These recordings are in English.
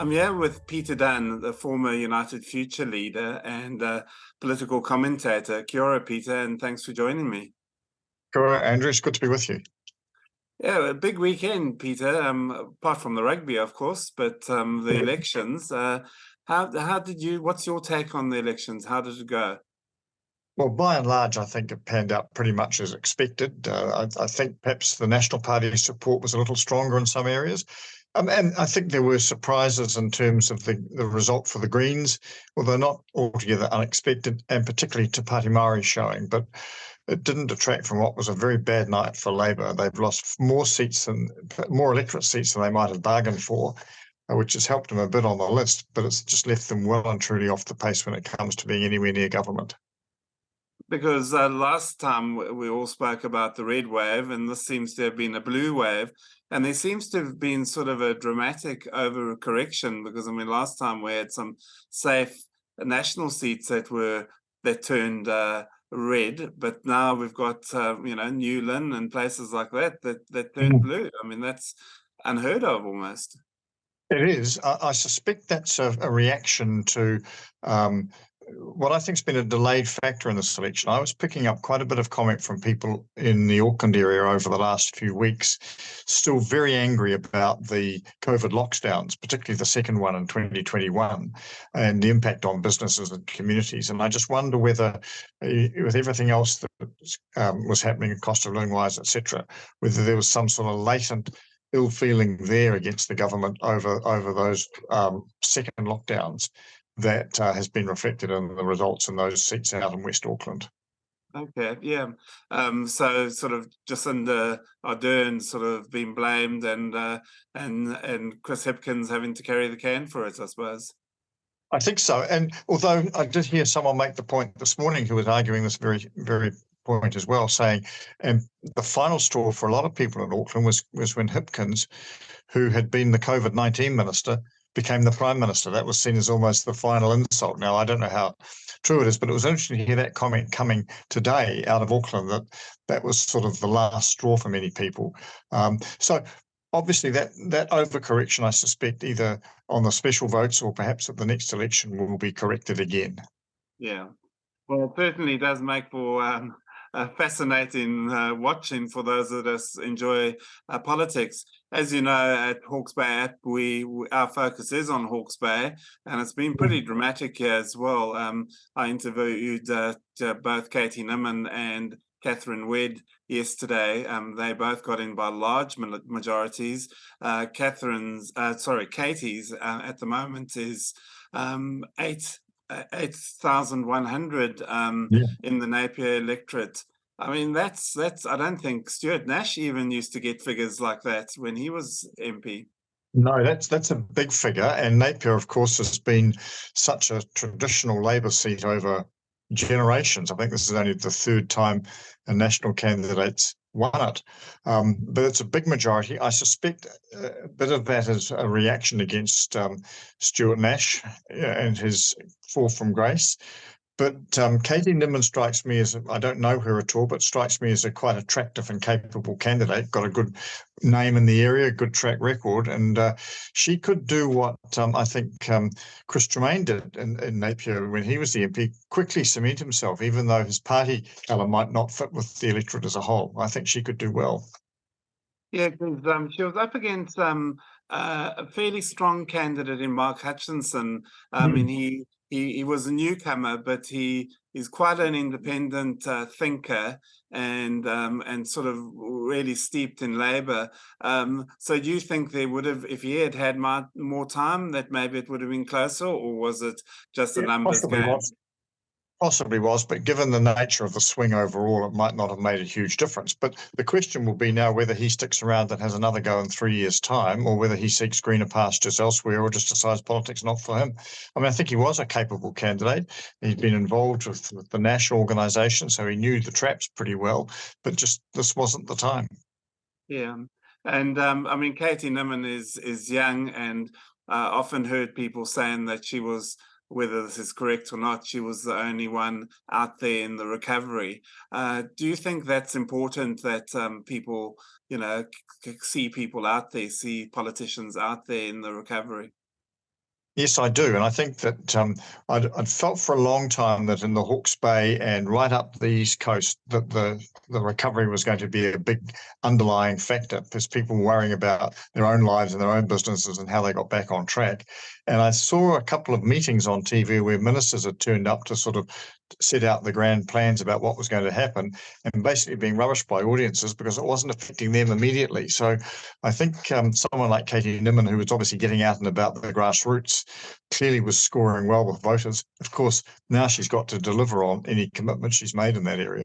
I'm here with Peter Dunne, the former United Future leader and political commentator. Kia ora, Peter, and thanks for joining me. Kia ora, Andrew. It's good to be with you. Yeah, a big weekend, Peter. Apart from the rugby, of course, but the elections. How did you? What's your take on the elections? How did it go? Well, by and large, I think it panned out pretty much as expected. I think perhaps the National Party's support was a little stronger in some areas. And I think there were surprises in terms of the result for the Greens, although not altogether unexpected, and particularly Te Pāti Maori showing. But it didn't detract from what was a very bad night for Labour. They've lost more electorate seats than they might have bargained for, which has helped them a bit on the list, but it's just left them well and truly off the pace when it comes to being anywhere near government. Because last time we all spoke about the red wave, and this seems to have been a blue wave, and there seems to have been sort of a dramatic overcorrection. Because I mean, last time we had some safe national seats that turned red, but now we've got Newland and places like that turned blue. I mean, that's unheard of almost. It is. I suspect that's a reaction to what I think has been a delayed factor in this election. I was picking up quite a bit of comment from people in the Auckland area over the last few weeks, still very angry about the COVID lockdowns, particularly the second one in 2021, and the impact on businesses and communities. And I just wonder whether, with everything else that was happening, cost of living wise, etc., whether there was some sort of latent ill feeling there against the government over those second lockdowns that has been reflected in the results in those seats out in West Auckland. Okay, yeah. So sort of Jacinda Ardern sort of being blamed, and Chris Hipkins having to carry the can for it, I suppose. I think so. And although I did hear someone make the point this morning who was arguing this very, very point as well, saying, and the final straw for a lot of people in Auckland was when Hipkins, who had been the COVID-19 minister, became the prime minister. That was seen as almost the final insult. Now, I don't know how true it is, but it was interesting to hear that comment coming today out of Auckland, that was sort of the last straw for many people. So obviously that overcorrection, I suspect, either on the special votes or perhaps at the next election will be corrected again. Yeah. Well, it certainly does make for fascinating watching for those that us enjoy politics. As you know, at Hawke's Bay app, our focus is on Hawke's Bay, and it's been pretty dramatic here as well. I interviewed both Katie Nimmin and Catherine Wedd yesterday. They both got in by large majorities. Katie's at the moment is 8,100 in the Napier electorate. I mean, that's. I don't think Stuart Nash even used to get figures like that when he was MP. No, that's a big figure, and Napier, of course, has been such a traditional Labour seat over generations. I think this is only the third time a national candidate's won it, but it's a big majority. I suspect a bit of that is a reaction against Stuart Nash and his fall from grace. But Katie Nimmin strikes me as, I don't know her at all, but strikes me as a quite attractive and capable candidate, got a good name in the area, good track record, and she could do what I think Chris Tremaine did in Napier when he was the MP, quickly cement himself, even though his party colour might not fit with the electorate as a whole. I think she could do well. Yeah, because she was up against a fairly strong candidate in Mark Hutchinson. I mean, he was a newcomer, but he is quite an independent thinker and sort of really steeped in Labour. So do you think there would have, if he had more time, that maybe it would have been closer, or was it just a numbers game? Possibly was, but given the nature of the swing overall, it might not have made a huge difference. But the question will be now whether he sticks around and has another go in 3 years' time, or whether he seeks greener pastures elsewhere, or just decides politics not for him. I mean, I think he was a capable candidate. He'd been involved with the national organisation, so he knew the traps pretty well, but just this wasn't the time. Yeah. And I mean, Katie Nimmin is young, and often heard people saying that she was, whether this is correct or not, she was the only one out there in the recovery. Do you think that's important, that people, see people out there, see politicians out there in the recovery? Yes, I do. And I think that I'd felt for a long time that in the Hawke's Bay and right up the East Coast, that the recovery was going to be a big underlying factor because people were worrying about their own lives and their own businesses and how they got back on track. And I saw a couple of meetings on TV where ministers had turned up to sort of set out the grand plans about what was going to happen and basically being rubbished by audiences because it wasn't affecting them immediately. So I think someone like Katie Nimmin, who was obviously getting out and about the grassroots, clearly was scoring well with voters. Of course, now she's got to deliver on any commitment she's made in that area.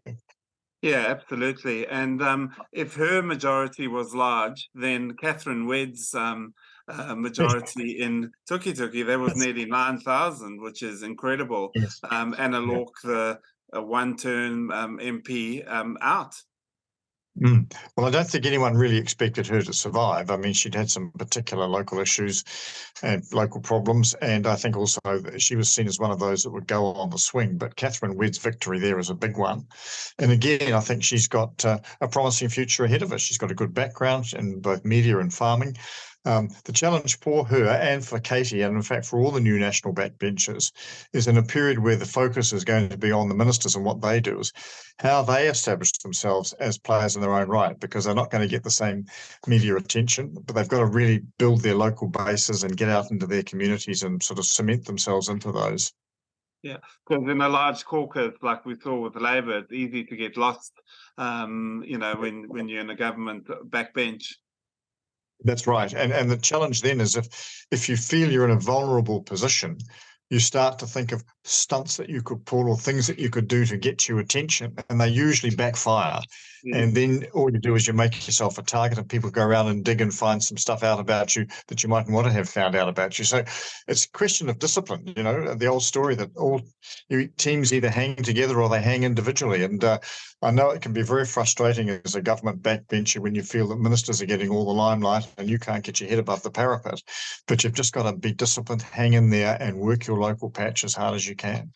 Yeah, absolutely. And if her majority was large, then Catherine Wedd's majority in Tukituki, there was nearly 9,000, which is incredible. Yes. Anna Hawke, the one-term MP, out. Well, I don't think anyone really expected her to survive. I mean, she'd had some particular local issues and local problems, and I think also she was seen as one of those that would go on the swing. But Catherine Wedd's victory there is a big one. And again, I think she's got a promising future ahead of her. She's got a good background in both media and farming. The challenge for her and for Katie, and in fact for all the new national backbenchers, is in a period where the focus is going to be on the ministers and what they do, is how they establish themselves as players in their own right, because they're not going to get the same media attention, but they've got to really build their local bases and get out into their communities and sort of cement themselves into those. Yeah, because in a large caucus, like we saw with Labour, it's easy to get lost, when you're in a government backbench. That's right. And the challenge then is if you feel you're in a vulnerable position, you start to think of stunts that you could pull or things that you could do to get you attention, and they usually backfire. And then all you do is you make yourself a target and people go around and dig and find some stuff out about you that you mightn't want to have found out about you. So it's a question of discipline, the old story that all teams either hang together or they hang individually. And I know it can be very frustrating as a government backbencher when you feel that ministers are getting all the limelight and you can't get your head above the parapet. But you've just got to be disciplined, hang in there and work your local patch as hard as you can.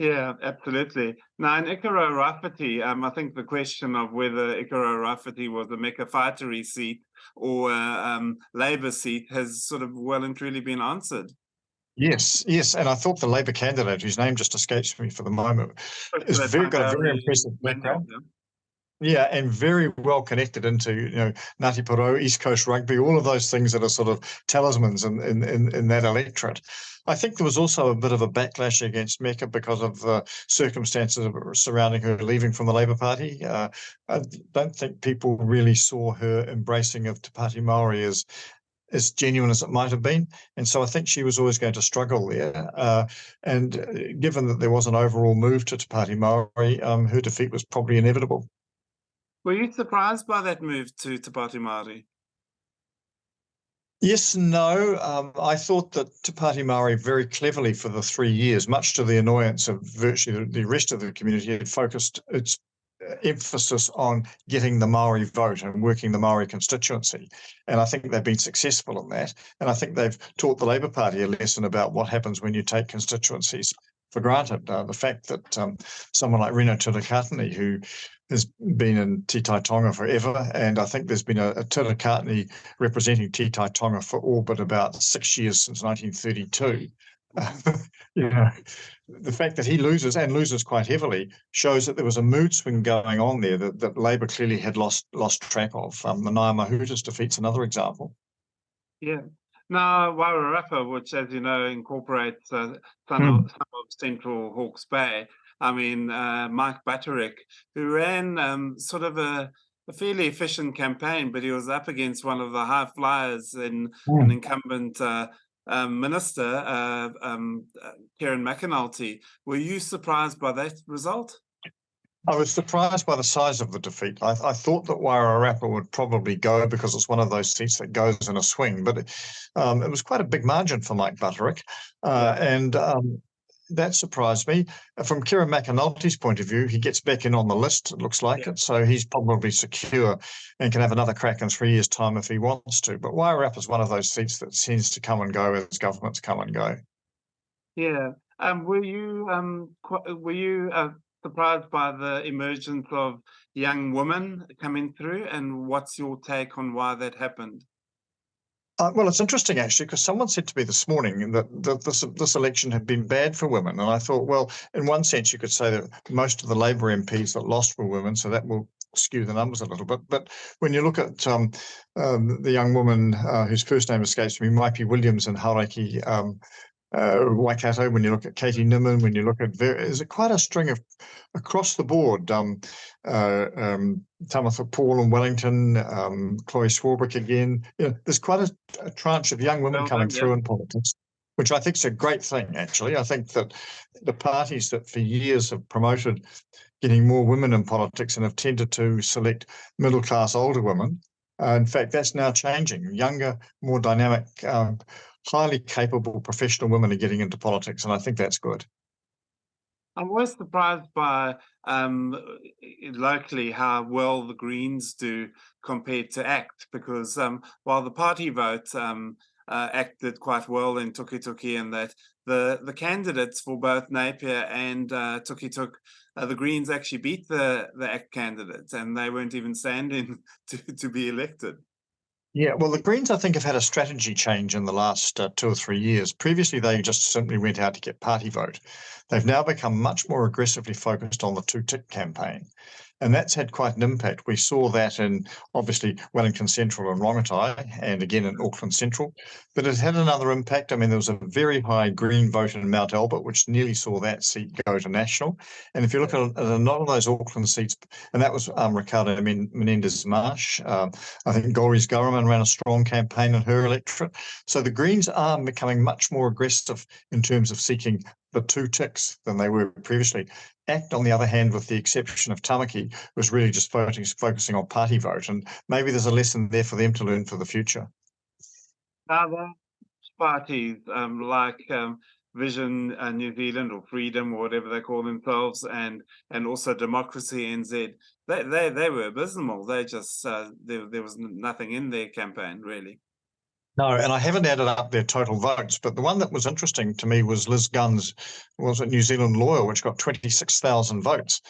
Yeah, absolutely. Now, in Ikaro Rafferty, I think the question of whether Ikaro Rafferty was a Mekawhaitiri seat or a Labour seat has sort of well and truly been answered. Yes. And I thought the Labour candidate, whose name just escapes me for the moment, is got a very impressive background. Yeah, and very well connected into, Ngāti Porou, East Coast rugby, all of those things that are sort of talismans in that electorate. I think there was also a bit of a backlash against Mecca because of the circumstances surrounding her leaving from the Labour Party. I don't think people really saw her embracing of Te Pāti Maori as genuine as it might have been. And so I think she was always going to struggle there. And given that there was an overall move to Te Pāti Maori, her defeat was probably inevitable. Were you surprised by that move to Te Pāti Maori? Yes and no. I thought that Te Pāti Maori very cleverly for the 3 years, much to the annoyance of virtually the rest of the community, had focused its emphasis on getting the Maori vote and working the Maori constituency. And I think they've been successful in that. And I think they've taught the Labour Party a lesson about what happens when you take constituencies for granted. The fact that someone like Rino Turakatini, who has been in Te Tai Tonga forever, and I think there's been a Turakatini representing Te Tai Tonga for all but about 6 years since 1932. The fact that he loses quite heavily shows that there was a mood swing going on there that Labour clearly had lost track of. The Ngāi Mahutas defeat's another example. Yeah. Now, Wairarapa, which, as you know, incorporates some of central Hawke's Bay. I mean, Mike Butterick, who ran sort of a fairly efficient campaign, but he was up against one of the high flyers in an incumbent minister, Kieran McAnulty. Were you surprised by that result? I was surprised by the size of the defeat. I thought that Wairarapa would probably go because it's one of those seats that goes in a swing, but it was quite a big margin for Mike Butterick. And that surprised me. From Kieran McAnulty's point of view, he gets back in on the list, it looks like it, so he's probably secure and can have another crack in 3 years' time if he wants to. But Wairarapa is one of those seats that tends to come and go as governments come and go. Yeah. Were you surprised by the emergence of young women coming through, and what's your take on why that happened? Well, it's interesting actually, because someone said to me this morning that this election had been bad for women, and I thought, well, in one sense, you could say that most of the Labour MPs that lost were women, so that will skew the numbers a little bit. But when you look at the young woman whose first name escapes me, Maipi Williams and Hawke Waikato, when you look at Katie Nimmin, when you look at there's quite a string of across the board. Tamatha Paul in Wellington, Chloe Swarbrick again. There's quite a tranche of young women coming through in politics, which I think is a great thing. Actually, I think that the parties that for years have promoted getting more women in politics and have tended to select middle class older women. In fact, that's now changing. Younger, more dynamic, highly capable professional women are getting into politics, and I think that's good. I'm always surprised by locally how well the Greens do compared to ACT, because while the party vote ACT did quite well in Tukituki, and that the candidates for both Napier and Tukituk, the Greens actually beat the ACT candidates, and they weren't even standing to be elected. Yeah, well, the Greens, I think, have had a strategy change in the last 2 or 3 years. Previously, they just simply went out to get party vote. They've now become much more aggressively focused on the two-tick campaign. And that's had quite an impact. We saw that in, obviously, Wellington Central and Rongotai, and again in Auckland Central. But it had another impact. I mean, there was a very high Green vote in Mount Albert, which nearly saw that seat go to National. And if you look at a lot of those Auckland seats, and that was Ricardo Menendez Marsh. I think Gauri's Garaman ran a strong campaign in her electorate. So the Greens are becoming much more aggressive in terms of seeking the two ticks than they were previously. ACT, on the other hand, with the exception of Tamaki, was really just focusing on party vote, and maybe there's a lesson there for them to learn for the future. Now, the parties like Vision New Zealand or Freedom or whatever they call themselves, and also Democracy NZ, they were abysmal. They just there was nothing in their campaign really. No, and I haven't added up their total votes, but the one that was interesting to me was Liz Gunn's, was it New Zealand Loyal, which got 26,000 votes.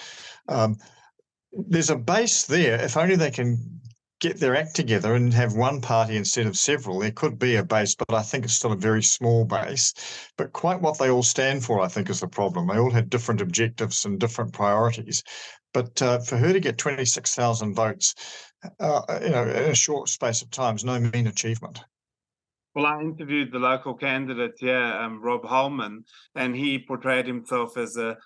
There's a base there. If only they can get their act together and have one party instead of several, there could be a base, but I think it's still a very small base. But quite what they all stand for, I think, is the problem. They all have different objectives and different priorities. But for her to get 26,000 votes, in a short space of time is no mean achievement. Well, I interviewed the local candidate here, Rob Holman, and he portrayed himself as a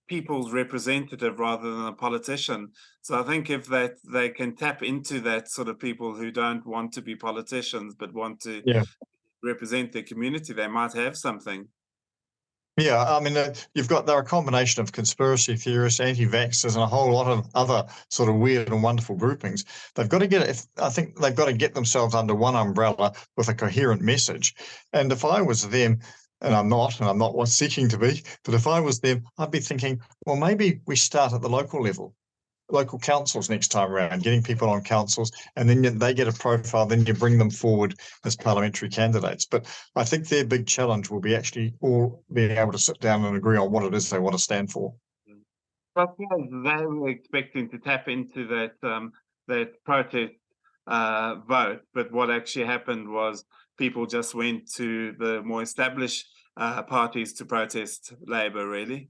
people's representative rather than a politician. So I think if they can tap into that sort of people who don't want to be politicians but want to represent their community, they might have something. Yeah, I mean, they're a combination of conspiracy theorists, anti-vaxxers, and a whole lot of other sort of weird and wonderful groupings. They've got to I think they've got to get themselves under one umbrella with a coherent message. And if I was them, and I'm not seeking to be, but if I was them, I'd be thinking, well, maybe we start at the local level. Local councils next time around, getting people on councils, and then they get a profile, then you bring them forward as parliamentary candidates. But I think their big challenge will be actually all being able to sit down and agree on what it is they want to stand for. But they were expecting to tap into that protest vote, but what actually happened was people just went to the more established parties to protest Labour, really.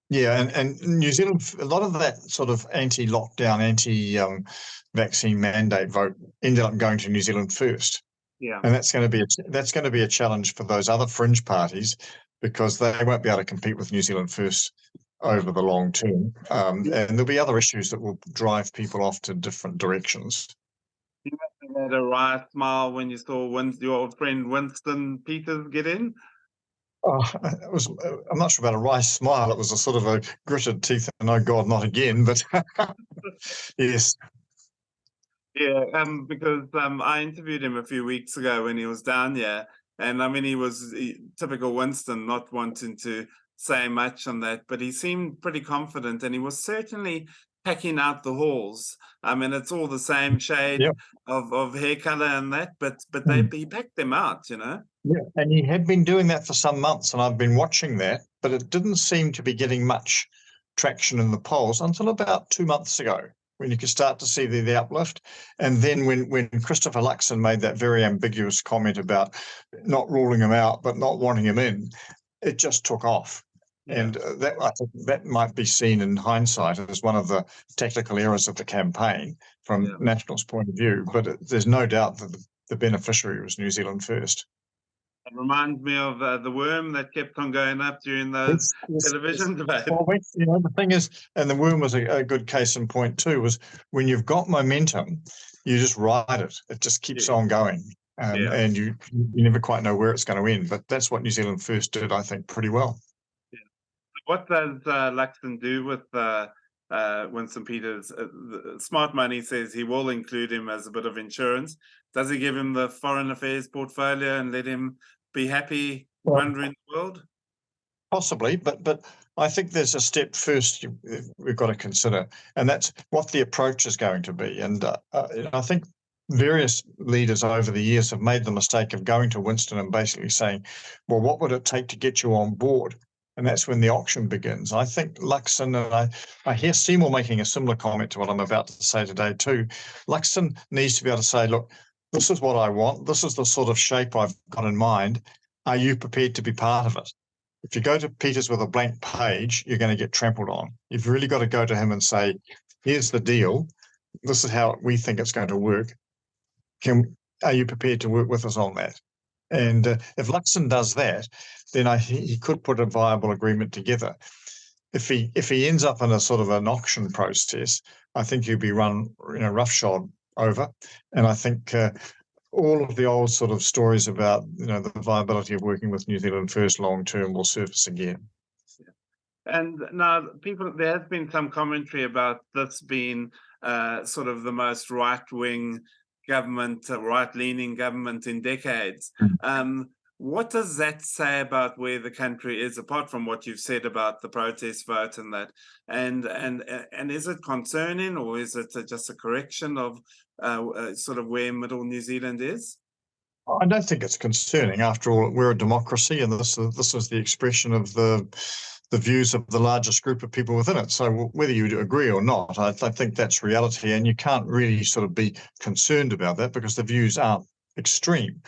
Yeah, and New Zealand, a lot of that sort of anti-lockdown, anti-vaccine mandate vote ended up going to New Zealand First. Yeah, and that's going to be a challenge for those other fringe parties, because they won't be able to compete with New Zealand First over the long term. And there'll be other issues that will drive people off to different directions. You must have had a wry smile when you saw your old friend Winston Peters get in. Oh, I'm not sure about a wry smile. It was a sort of a gritted teeth and oh God, not again. But yes. Yeah, because I interviewed him a few weeks ago when he was down here, and I mean, he was typical Winston, not wanting to say much on that, but he seemed pretty confident, and he was certainly packing out the halls. I mean, it's all the same shade of hair color and that, but he packed them out, Yeah, and he had been doing that for some months, and I've been watching that, but it didn't seem to be getting much traction in the polls until about 2 months ago. when you could start to see the uplift. And then when Christopher Luxon made that very ambiguous comment about not ruling him out, but not wanting him in, it just took off. Yeah. And that, I think that might be seen in hindsight as one of the tactical errors of the campaign from National's point of view. But there's no doubt that the beneficiary was New Zealand First. It reminds me of the worm that kept on going up during those television debates. Well, the thing is, and the worm was a good case in point too, was when you've got momentum, you just ride it. It just keeps on going. And you never quite know where it's going to end. But that's what New Zealand First did, I think, pretty well. Yeah. What does Luxon do with Winston Peters? Smart Money says he will include him as a bit of insurance. Does he give him the foreign affairs portfolio and let him be happy wandering the world? Possibly, but I think there's a step first we've got to consider, and that's what the approach is going to be. And I think various leaders over the years have made the mistake of going to Winston and basically saying, well, what would it take to get you on board? And that's when the auction begins. I think Luxon, and I hear Seymour making a similar comment to what I'm about to say today too. Luxon needs to be able to say, look, this is what I want. This is the sort of shape I've got in mind. Are you prepared to be part of it? If you go to Peters with a blank page, you're going to get trampled on. You've really got to go to him and say, here's the deal. This is how we think it's going to work. Are you prepared to work with us on that? And if Luxon does that, then he could put a viable agreement together. If he ends up in a sort of an auction process, I think he'll be run roughshod over. And I think all of the old sort of stories about the viability of working with New Zealand First long term will surface again. And now, there has been some commentary about this being sort of the most right-wing government, right-leaning government in decades. What does that say about where the country is, apart from what you've said about the protest vote and that? And is it concerning, or is it just a correction of sort of where middle New Zealand is? I don't think it's concerning. After all, we're a democracy, and this is the expression of the views of the largest group of people within it. So whether you agree or not, I think that's reality, and you can't really sort of be concerned about that because the views aren't extreme.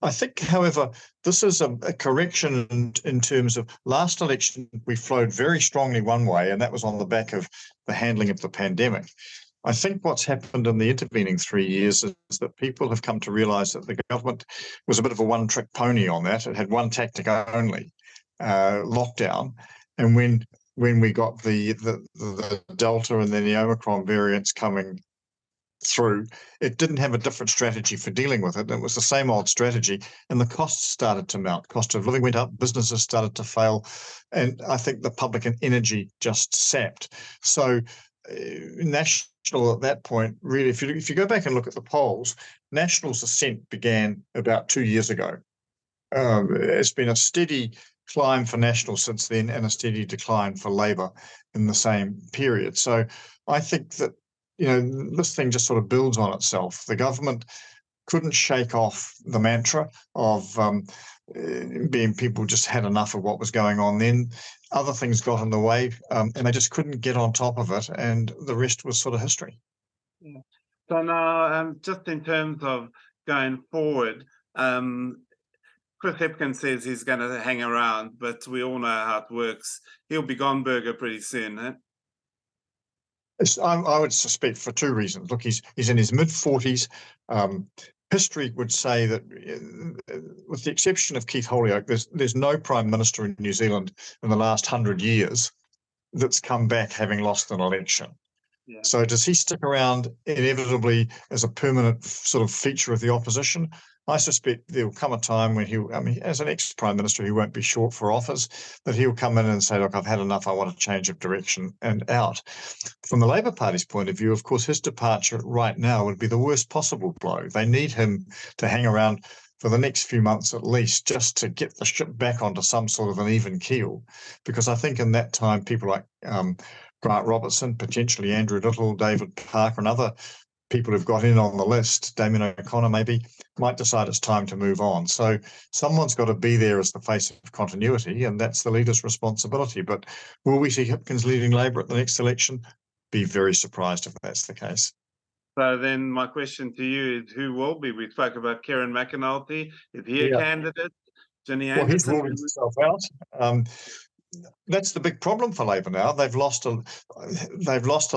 I think, however, this is a correction in terms of last election, we flowed very strongly one way, and that was on the back of the handling of the pandemic. I think what's happened in the intervening 3 years is that people have come to realise that the government was a bit of a one-trick pony on that. It had one tactic only, lockdown. And when we got the Delta and then the Omicron variants coming through, it didn't have a different strategy for dealing with it. It was the same old strategy, and the costs started to mount. Cost of living went up, businesses started to fail, and I think the public and energy just sapped. So National at that point, really, if you go back and look at the polls, National's ascent began about 2 years ago. It's been a steady climb for National since then, and a steady decline for Labour in the same period. So I think that this thing just sort of builds on itself. The government couldn't shake off the mantra of being people just had enough of what was going on then. Other things got in the way, and they just couldn't get on top of it, and the rest was sort of history. Yeah. So now, just in terms of going forward, Chris Hipkins says he's going to hang around, but we all know how it works. He'll be gone burger pretty soon, eh? I would suspect for two reasons. Look, he's in his mid-40s. History would say that, with the exception of Keith Holyoake, there's no prime minister in New Zealand in the last 100 years that's come back having lost an election. Yeah. So does he stick around inevitably as a permanent sort of feature of the opposition? I suspect there'll come a time when as an ex-prime minister, he won't be short for offers, that he'll come in and say, look, I've had enough, I want a change of direction, and out. From the Labour Party's point of view, of course, his departure right now would be the worst possible blow. They need him to hang around for the next few months at least, just to get the ship back onto some sort of an even keel. Because I think in that time, people like Grant Robertson, potentially Andrew Little, David Parker, and other people who've got in on the list, Damien O'Connor maybe, might decide it's time to move on. So someone's got to be there as the face of continuity, and that's the leader's responsibility. But will we see Hipkins leading Labour at the next election? be very surprised if that's the case. So then my question to you is, who will be? We spoke about Kieran McAnulty. Is he a candidate? Ginny Well, he's Anderson? ruled himself out. That's the big problem for Labour now. They've lost a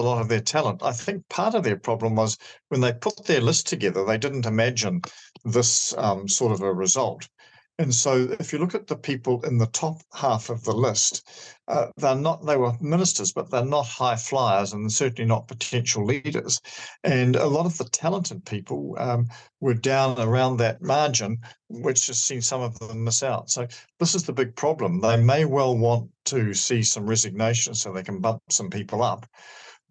lot of their talent. I think part of their problem was when they put their list together, they didn't imagine this sort of a result. And so if you look at the people in the top half of the list, they were ministers, but they're not high flyers and certainly not potential leaders. And a lot of the talented people were down around that margin, which has seen some of them miss out. So this is the big problem. They may well want to see some resignation so they can bump some people up.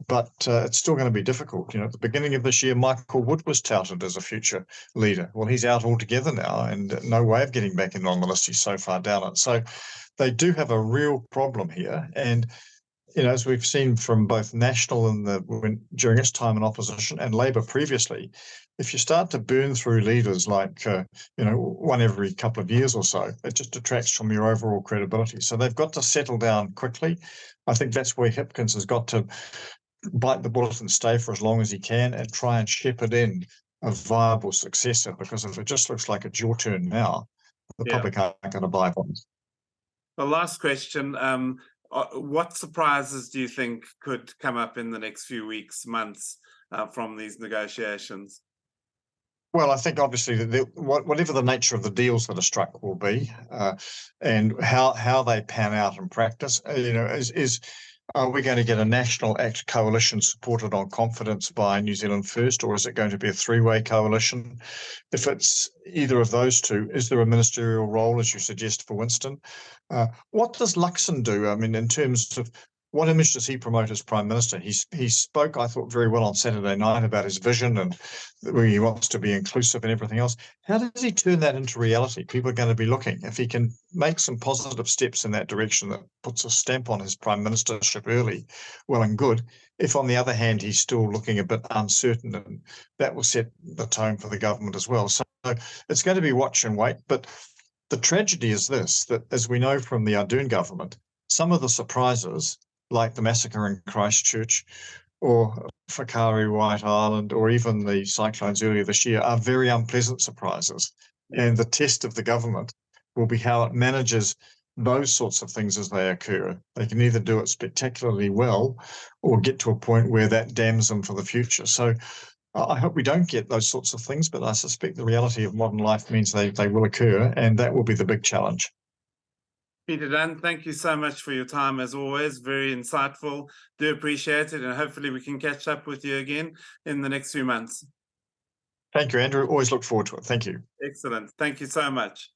But it's still going to be difficult. At the beginning of this year, Michael Wood was touted as a future leader. Well, he's out altogether now and no way of getting back in on the list. He's so far down it. So they do have a real problem here. And, as we've seen from both National and during its time in opposition and Labour previously, if you start to burn through leaders like, one every couple of years or so, it just detracts from your overall credibility. So they've got to settle down quickly. I think that's where Hipkins has got to bite the bullet and stay for as long as he can and try and shepherd in a viable successor, because if it just looks like it's your turn now, the public aren't going to buy it. The last question, what surprises do you think could come up in the next few weeks, months from these negotiations? Well, I think obviously whatever the nature of the deals that are struck will be, and how they pan out in practice, are we going to get a National Act coalition supported on confidence by New Zealand First, or is it going to be a three-way coalition? If it's either of those two, is there a ministerial role, as you suggest, for Winston? What does Luxon do? I mean, in terms of what image does he promote as Prime Minister? He spoke, I thought, very well on Saturday night about his vision and where he wants to be inclusive and everything else. How does he turn that into reality? People are going to be looking. If he can make some positive steps in that direction that puts a stamp on his Prime Ministership early, well and good. If, on the other hand, he's still looking a bit uncertain, and that will set the tone for the government as well. So it's going to be watch and wait. But the tragedy is this, that as we know from the Ardern government, some of the surprises, like the massacre in Christchurch or Whakaari, White Island, or even the cyclones earlier this year, are very unpleasant surprises. And the test of the government will be how it manages those sorts of things as they occur. They can either do it spectacularly well or get to a point where that damns them for the future. So I hope we don't get those sorts of things, but I suspect the reality of modern life means they will occur, and that will be the big challenge. Peter Dunne, thank you so much for your time, as always. Very insightful. Do appreciate it, and hopefully we can catch up with you again in the next few months. Thank you, Andrew. Always look forward to it. Thank you. Excellent. Thank you so much.